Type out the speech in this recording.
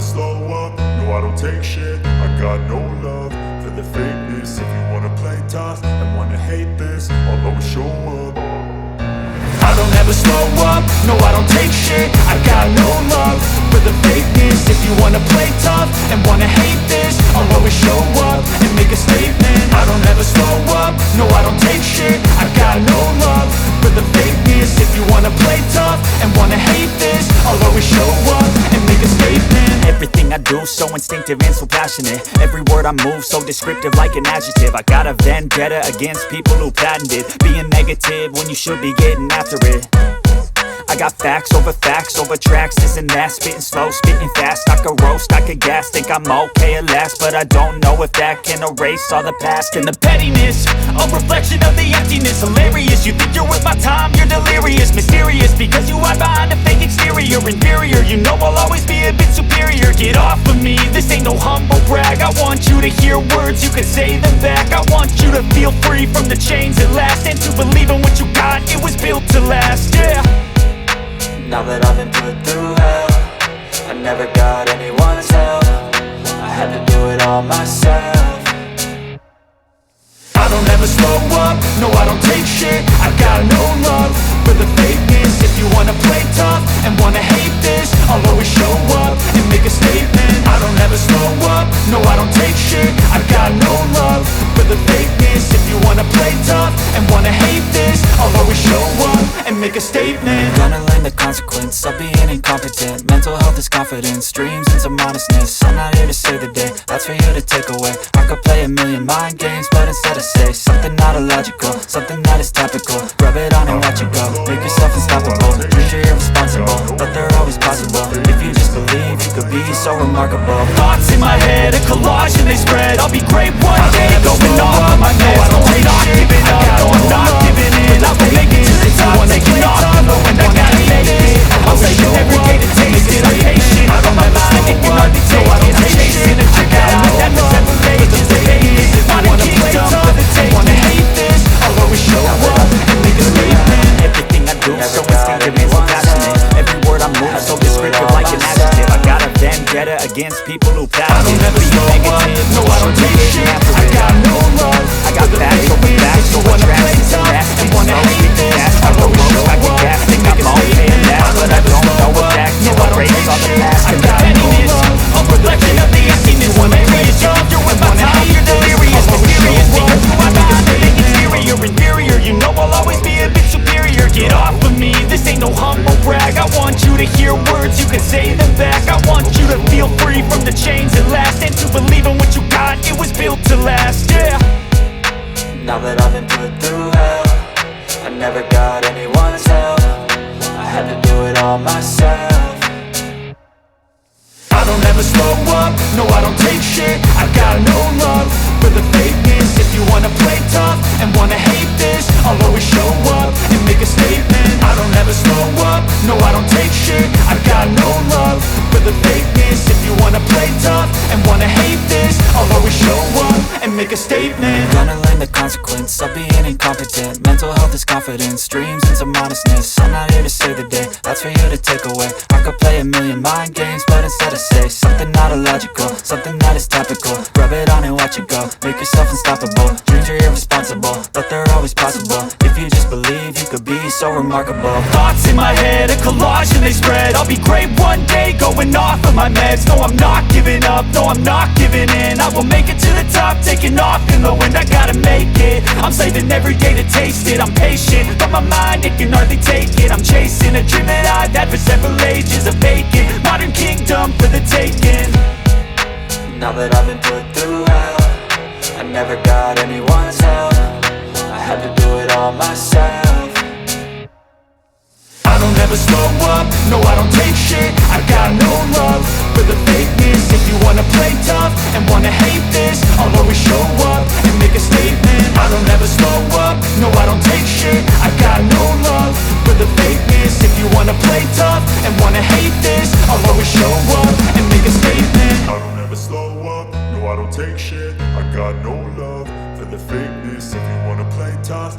slow up, no I don't take shit. I got no love for the fakeness. If you wanna play tough and wanna hate this, I'll always show up. I don't ever slow up, no I don't take shit. I got no love for the fakeness. If you wanna play tough and wanna hate this, I'll always show up and make a statement. I don't ever slow up, no I don't take shit. I got no love for the fakeness. If you wanna play tough and wanna hate this, I'll always show up and make a statement. Everything I do so instinctive and so passionate. Every word I move so descriptive like an adjective. I got a vendetta against people who patented being negative when you should be getting after it. I got facts over tracks, this and that. Spitting slow, spitting fast, I could roast, I could gas. Think I'm okay at last, but I don't know if that can erase all the past. And the pettiness, a reflection of the emptiness. Hilarious, you think you're worth my time, you're delirious. Mysterious, because you hide behind a fake exterior. Inferior, you know I'll always be a bit superior. Get off of me, this ain't no humble brag. I want you to hear words, you can say them back. I want you to feel free from the chains at last, and to believe in what you got, it was built to last, yeah. Now that I've been put through hell, I never got anyone's help. I had to do it all myself. I don't ever slow up, no I don't take shit. I got no love for the fakeness. If you wanna play tough and wanna hate this, I'll always show up and make a statement. I don't ever slow up, no I don't take shit. I got no love for the fakeness. If you wanna play tough and wanna hate this, I'll always show up and make a statement. Gonna learn the consequence of being incompetent. Mental health is confidence, dreams and some honestness. I'm not here to save the day, that's for you to take away. I could play a million mind games, but instead I say something not illogical, something that is topical. Rub it on and watch it go, make yourself unstoppable. Dreams are irresponsible, but they're always possible. If you just believe, you could be so remarkable. Thoughts in my head, a collage and they spread. I'll be great one day, going off on my meds. No, I'm not giving up, no, I'm not giving in. I will make it to the top, taking off, and I gotta make it. I'm taking every day to taste it, I'm patient. On my mind, it can hardly take it. I'm chasing a trick out, that's the 7 pages of pages. Not a kingdom for the taking. Wanna hate this, I'll always show up and make a statement. Everything I do so instinctive and so passionate. Every word I move so descriptive like an adjective. I got a vendetta against people who patent. I don't ever slow up, no I don't take shit. I got no love, I got facts over tracks, this and that. And wanna hate this, I could roast, I could gas. Think I'm okay at last, but I don't know if that can erase all the past. And the pettiness, a reflection of the emptiness. Hilarious, you think you're with my time, you're delirious. Mysterious, because you are behind the fake exterior. Inferior, you know I'll always be a bit superior. Get off of me, this ain't no humble brag. I want you to hear words, you can say them back. I want you to feel free from the chains at last, and to believe in what you got, it was built to last, yeah. Now that I've been put through hell, I never got anyone's help. I had to do it all myself. I don't ever slow up, no I don't take shit. I got no love for the fakeness. If you wanna play tough and wanna hate this, I'll always show up and make a statement. I don't ever slow up, no I don't take shit. I got no love for the fakeness. If you wanna play tough and wanna hate this, I'll always show up and make a statement. Gonna learn the consequence of being incompetent. Mental health is confidence, dreams and some honestness. I'm not here to save the day, that's for you to take away. I could play a million mind games, but instead I say something not illogical, something that is topical. Rub it on and watch it go, make yourself unstoppable. Dreams are irresponsible, but they're always possible. If you just believe, you could be so remarkable. Thoughts in my head, a collage and they spread. I'll be great one day, going off of my meds. No, I'm not giving up, no, I'm not giving in. I will make it to the top, taking off in the wind. I gotta make it, I'm saving every day to taste it. I'm patient, but my mind, it can hardly take it. I'm chasing a dream that I've had for several ages. A vacant, modern kingdom for the taking. Now that I've been put through hell, I never got anyone's help. I had to do it all myself. I don't ever slow up, no I don't take shit. I got no love for the fakeness. If you wanna play tough and wanna hate this, I'll always show up and make a statement. I don't ever slow up, no I don't take shit. I got no love for the fakeness. If you wanna play tough and wanna hate this, I'll always show up and make a statement. I don't ever slow up, no I don't take shit. I got no love for the fakeness. If you wanna play tough